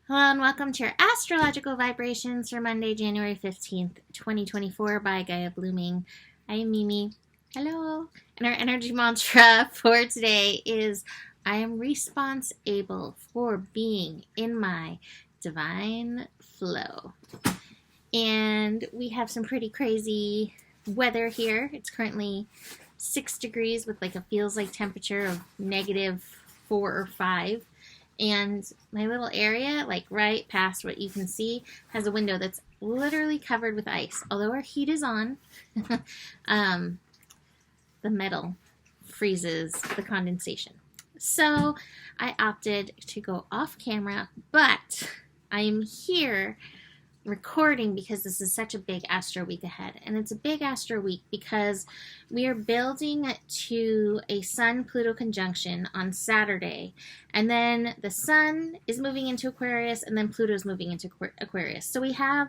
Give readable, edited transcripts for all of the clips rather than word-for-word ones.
Hello and welcome to your astrological vibrations for Monday, January 15th, 2024 by Gaia Blooming. I am Mimi. Hello. And our energy mantra for today is I am responsible for being in my divine flow. And we have some pretty crazy weather here. It's currently 6 degrees with like a feels like temperature of -4 or 5. And my little area, like right past what you can see, has a window that's literally covered with ice. Although our heat is on, the metal freezes the condensation. So I opted to go off camera, but I am here recording because this is such a big Astro week ahead. And it's a big Astro week because we are building to a Sun-Pluto conjunction on Saturday. And then the Sun is moving into Aquarius, and then Pluto is moving into Aquarius. So we have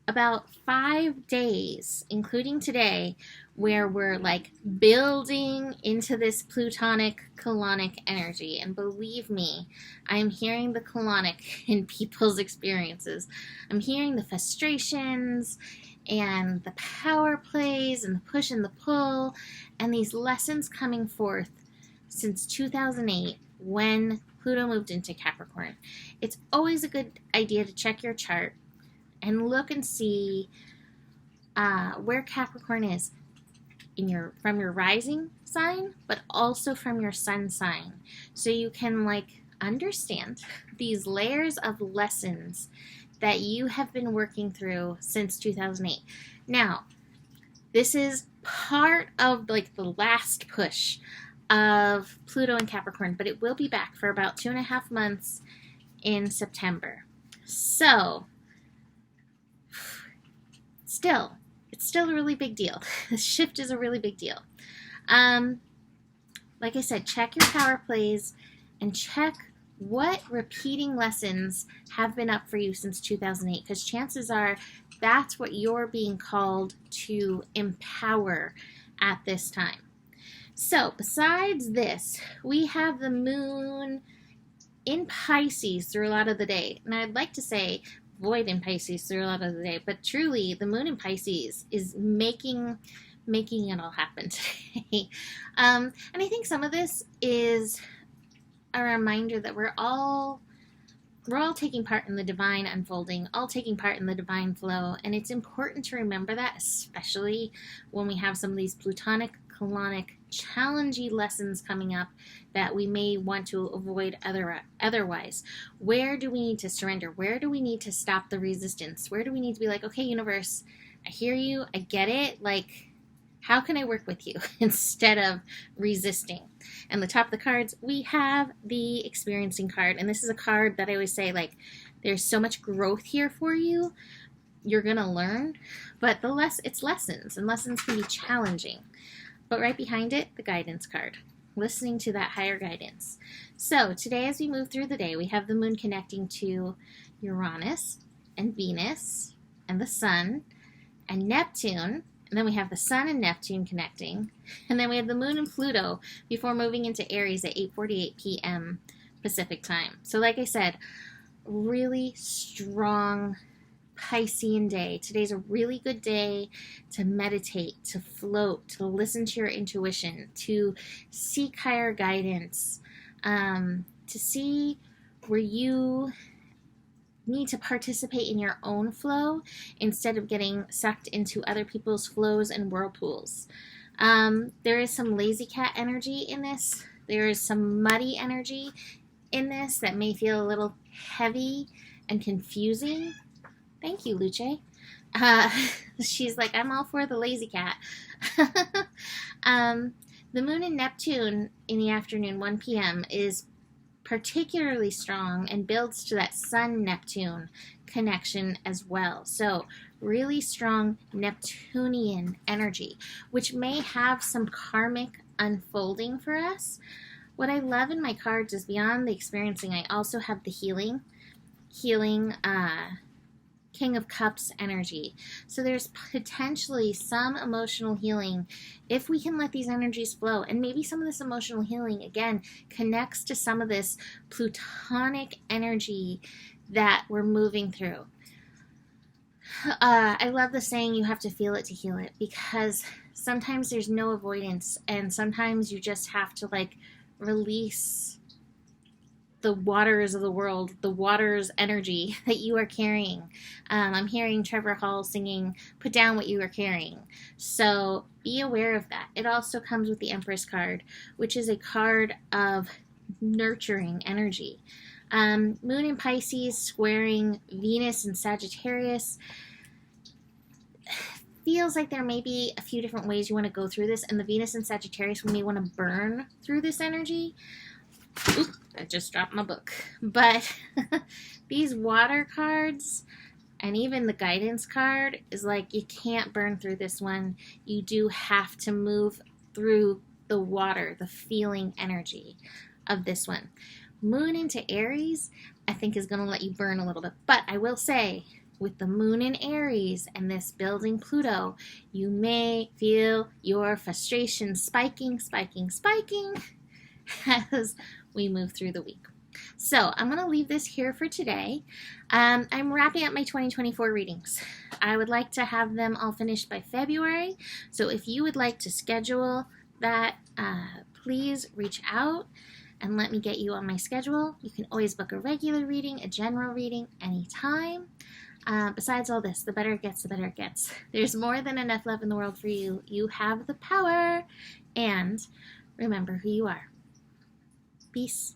about 5 days, including today, where we're like building into this Plutonic Colonic energy. And believe me, I'm hearing the Colonic in people's experiences. I'm hearing the frustrations and the power plays and the push and the pull and these lessons coming forth since 2008 when Pluto moved into Capricorn. It's always a good idea to check your chart and look and see where Capricorn is from your rising sign, but also from your sun sign, so you can like understand these layers of lessons that you have been working through since 2008. Now, this is part of like the last push of Pluto and Capricorn, but it will be back for about 2.5 months in September. So it's still a really big deal. The shift is a really big deal. Like I said, check your power plays and check what repeating lessons have been up for you since 2008, because chances are that's what you're being called to empower at this time. So besides this, we have the moon in Pisces through a lot of the day. And I'd like to say void in Pisces through a lot of the day, but truly the moon in Pisces is making it all happen today. And I think some of this is a reminder that we're all taking part in the divine unfolding, all taking part in the divine flow, and it's important to remember that, especially when we have some of these Plutonic, Colonic, challenging lessons coming up that we may want to avoid otherwise. Where do we need to surrender? Where do we need to stop the resistance? Where do we need to be like, okay, universe, I hear you, I get it, like, how can I work with you instead of resisting? And the top of the cards, we have the experiencing card. And this is a card that I always say, like, there's so much growth here for you. You're going to learn. But it's lessons, and lessons can be challenging. But right behind it, the guidance card. Listening to that higher guidance. So today, as we move through the day, we have the moon connecting to Uranus and Venus and the Sun and Neptune. And then we have the Sun and Neptune connecting. And then we have the Moon and Pluto before moving into Aries at 8:48 p.m. Pacific time. So like I said, really strong Piscean day. Today's a really good day to meditate, to float, to listen to your intuition, to seek higher guidance, to see where you need to participate in your own flow instead of getting sucked into other people's flows and whirlpools. There is some lazy cat energy in this. There is some muddy energy in this that may feel a little heavy and confusing. Thank you, Luce. She's like, I'm all for the lazy cat. The moon in Neptune in the afternoon, 1 p.m., is particularly strong and builds to that Sun-Neptune connection as well. So really strong Neptunian energy, which may have some karmic unfolding for us. What I love in my cards is beyond the experiencing, I also have the healing King of Cups energy. So there's potentially some emotional healing if we can let these energies flow. And maybe some of this emotional healing, again, connects to some of this Plutonic energy that we're moving through. I love the saying, you have to feel it to heal it, because sometimes there's no avoidance, and sometimes you just have to like release the waters of the world, the waters energy that you are carrying. I'm hearing Trevor Hall singing, put down what you are carrying. So be aware of that. It also comes with the Empress card, which is a card of nurturing energy. Moon in Pisces squaring Venus and Sagittarius. Feels like there may be a few different ways you want to go through this, and the Venus and Sagittarius, we may want to burn through this energy. Oop, I just dropped my book. But these water cards and even the guidance card is like, you can't burn through this one. You do have to move through the water, the feeling energy of this one. Moon into Aries, I think, is going to let you burn a little bit. But I will say, with the moon in Aries and this building Pluto, you may feel your frustration spiking as we move through the week. So I'm going to leave this here for today. I'm wrapping up my 2024 readings. I would like to have them all finished by February. So if you would like to schedule that, please reach out and let me get you on my schedule. You can always book a regular reading, a general reading, anytime. Besides all this, the better it gets, the better it gets. There's more than enough love in the world for you. You have the power. And remember who you are. Peace.